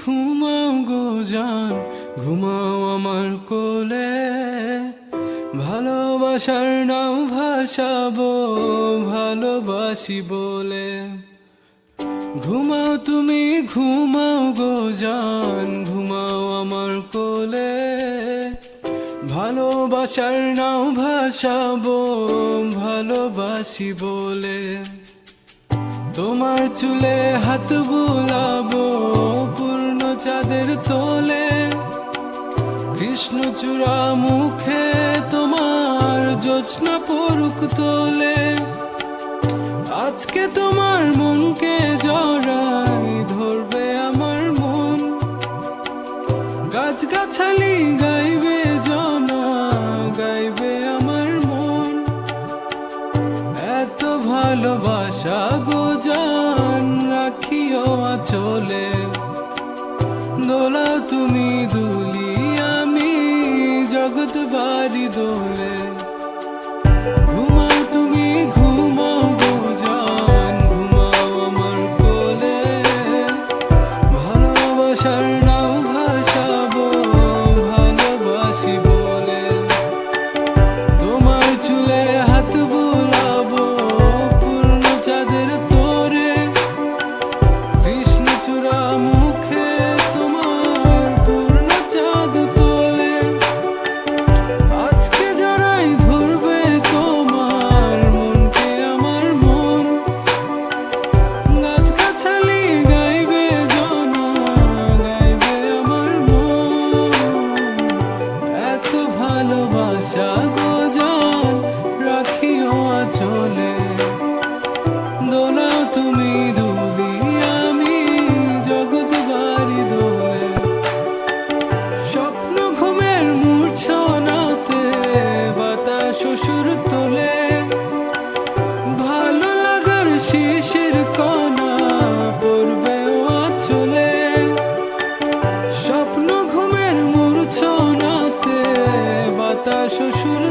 ঘুমাও গো জান, ঘুমাও আমার কোলে। ভালোবাসার নাও ভাসাবো ভালোবাসি বলে। ঘুমাও তুমি ঘুমাও গো জান, ঘুমাও আমার কোলে। ভালোবাসার নাও ভাসাবো ভালোবাসি বলে। তোমার চুলে হাত বুলাবো পূর্ণ চাঁদের তোলে। কৃষ্ণচূড়া মুখে তোমার জ্যোৎস্না পড়ুক তোলে। আজকে তোমার মনকে জড়াই ধরবে আমার মন। গাছগাছালি গাইবে জনা, গাইবে আমার মন। এত ভালোবাসা গো জান, রাখিও আঁচলে। দোলাও তুমি দুলি, আমি জগৎ বাড়ি দোলে। ঘুমাও তুমি ঘুমাও গো জান, ঘুমাও আমার কোলে। ভালোবাসার নাও ভাসাবো ভালোবাসি বলে। তোমার চুলে হাত বুলাবো পূর্ণ চাঁদের তোরে। কৃষ্ণচূড়া মুখে তোমার পূর্ণ চাঁদ তোলে। আজকে জড়াই ধরবে তোমার মনকে আমার মন। গাছগাছালি গাইবে জনা, গাইবে আমার মন। এত ভালোবাসা গো জান, রাখিও আঁচলে। দোলাও তুমি দুলি, আমি জগৎ বাড়ি দোলে। স্বপ্ন ঘুমের মূর্ছনাতে বাতাস সুর তোলে। ভালো লাগার শিশির কণা পড়বে আঁচলে। স্বপ্ন ঘুমের মূর্ছনাতে বাতাস সুর